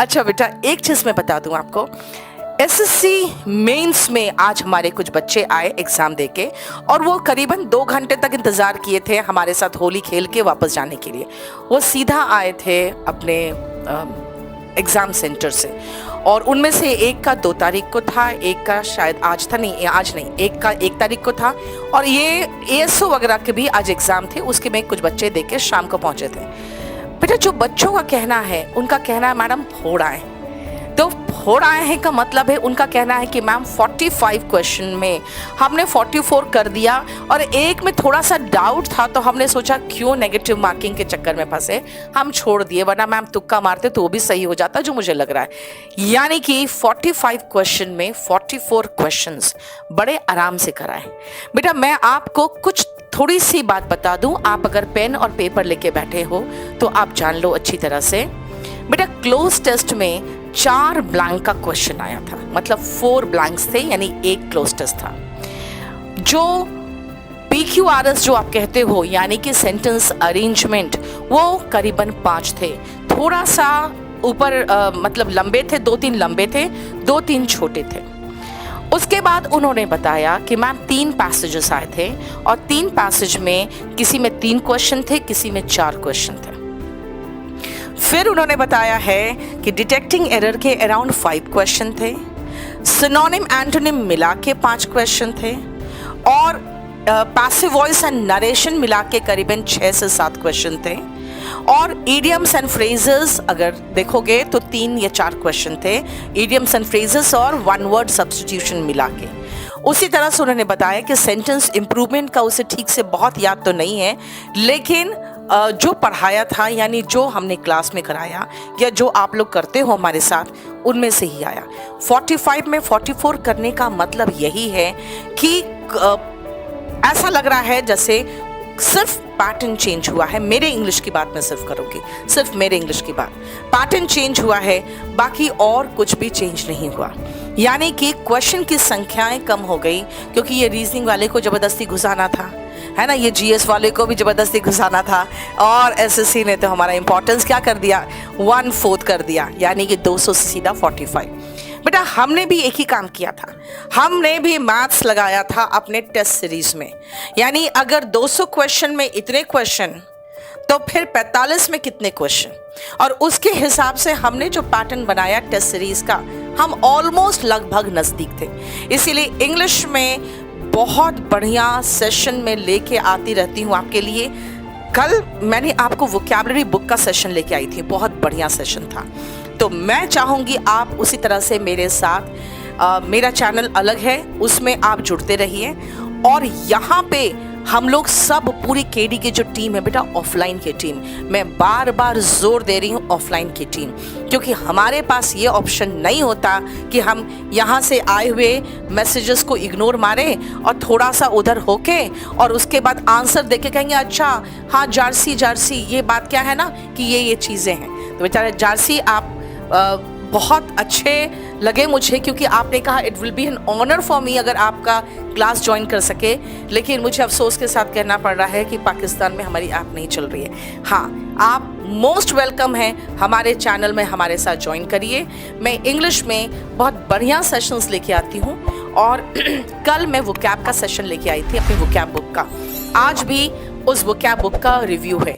अच्छा बेटा, एक चीज़ मैं बता दूं आपको, एसएससी मेंस में आज हमारे कुछ बच्चे आए एग्ज़ाम देके, और वो करीबन 2 घंटे तक इंतज़ार किए थे हमारे साथ होली खेल के वापस जाने के लिए। वो सीधा आए थे अपने एग्ज़ाम सेंटर से, और उनमें से एक का 2 तारीख को था, एक का शायद आज था, नहीं आज नहीं, एक का 1 तारीख को था, और ये एएसओ वगैरह के भी आज एग्ज़ाम थे, उसके में कुछ बच्चे दे के शाम को पहुँचे थे। बेटा, जो बच्चों का कहना है, उनका कहना है मैडम फोड़ आए, तो फोड़ आए हैं का मतलब है, उनका कहना है कि मैम 45 क्वेश्चन में हमने 44 कर दिया, और एक में थोड़ा सा डाउट था तो हमने सोचा क्यों नेगेटिव मार्किंग के चक्कर में फंसे, हम छोड़ दिए, वरना मैम तुक्का मारते तो वो भी सही हो जाता, जो मुझे लग रहा है। यानी कि 45 क्वेश्चन में 44 क्वेश्चंस बड़े आराम से कराए। बेटा, मैं आपको कुछ थोड़ी सी बात बता दूं, आप अगर पेन और पेपर लेके बैठे हो तो आप जान लो अच्छी तरह से। बेटा, क्लोज टेस्ट में 4 ब्लैंक का क्वेश्चन आया था, मतलब 4 ब्लैंक्स थे, यानी 1 क्लोज टेस्ट था। जो PQRS जो आप कहते हो, यानी कि सेंटेंस अरेंजमेंट, वो करीबन 5 थे, थोड़ा सा ऊपर मतलब लंबे थे, 2-3 लंबे थे, 2-3 छोटे थे। उसके बाद उन्होंने बताया कि मैम 3 पैसेजेस आए थे, और 3 पैसेज में किसी में 3 क्वेश्चन थे, किसी में 4 क्वेश्चन थे। फिर उन्होंने बताया है कि डिटेक्टिंग एरर के अराउंड 5 क्वेश्चन थे, सिनोनिम एंटोनिम मिला के 5 क्वेश्चन थे, और पैसिव वॉइस एंड नरेशन मिला के करीबन 6 से 7 क्वेश्चन थे, और इडियम्स एंड फ्रेजेस अगर देखोगे तो 3 या 4 क्वेश्चन थे, इडियम्स एंड फ्रेजेस और 1 वर्ड सब्स्टिट्यूशन मिला के। उसी तरह से उन्होंने बताया कि सेंटेंस इंप्रूवमेंट का उसे ठीक से बहुत याद तो नहीं है, लेकिन जो पढ़ाया था, यानी जो हमने क्लास में कराया या जो आप लोग करते हो हमारे साथ, उनमें से ही आया। 45 में 44 करने का मतलब यही है कि ऐसा लग रहा है जैसे सिर्फ पैटर्न चेंज हुआ है। मेरे इंग्लिश की बात मैं सिर्फ करूँगी, सिर्फ मेरे इंग्लिश की बात, पैटर्न चेंज हुआ है, बाकी और कुछ भी चेंज नहीं हुआ। यानी कि क्वेश्चन की संख्याएं कम हो गई, क्योंकि ये रीजनिंग वाले को ज़बरदस्ती घुसाना था, है ना, ये जीएस वाले को भी ज़बरदस्ती घुसाना था, और एसएससी ने तो हमारा इंपॉर्टेंस क्या कर दिया, 1/4 कर दिया, यानी कि 200 से सीधा 45। बेटा, हमने भी एक ही काम किया था, हमने भी मैथ्स लगाया था अपने टेस्ट सीरीज में। यानी अगर 200 क्वेश्चन में इतने क्वेश्चन, तो फिर 45 में कितने क्वेश्चन, और उसके हिसाब से हमने जो पैटर्न बनाया टेस्ट सीरीज का, हम ऑलमोस्ट लगभग नज़दीक थे। इसीलिए इंग्लिश में बहुत बढ़िया सेशन में लेके आती रहती हूँ आपके लिए। कल मैंने आपको वोकैबुलरी बुक का सेशन लेके आई थी, बहुत बढ़िया सेशन था। तो मैं चाहूँगी आप उसी तरह से मेरे साथ, मेरा चैनल अलग है, उसमें आप जुड़ते रहिए, और यहाँ पे हम लोग सब पूरी केडी की जो टीम है बेटा, ऑफलाइन की टीम, मैं बार बार जोर दे रही हूँ ऑफलाइन की टीम, क्योंकि हमारे पास ये ऑप्शन नहीं होता कि हम यहाँ से आए हुए मैसेजेस को इग्नोर मारें और थोड़ा सा उधर होके और उसके बाद आंसर देके कहेंगे अच्छा हाँ जारसी ये बात क्या है ना कि ये चीज़ें हैं। तो बेचारे जारसी, आप बहुत अच्छे लगे मुझे, क्योंकि आपने कहा it will be an honour for me अगर आपका क्लास ज्वाइन कर सके, लेकिन मुझे अफसोस के साथ कहना पड़ रहा है कि पाकिस्तान में हमारी ऐप नहीं चल रही है। हाँ, आप मोस्ट वेलकम हैं, हमारे चैनल में हमारे साथ ज्वाइन करिए। मैं इंग्लिश में बहुत बढ़िया सेशंस लेके आती हूँ, और कल मैं वोकैब का सेशन लेके आई थी अपनी वोकैब बुक का, आज भी उस वोकैब बुक का रिव्यू है।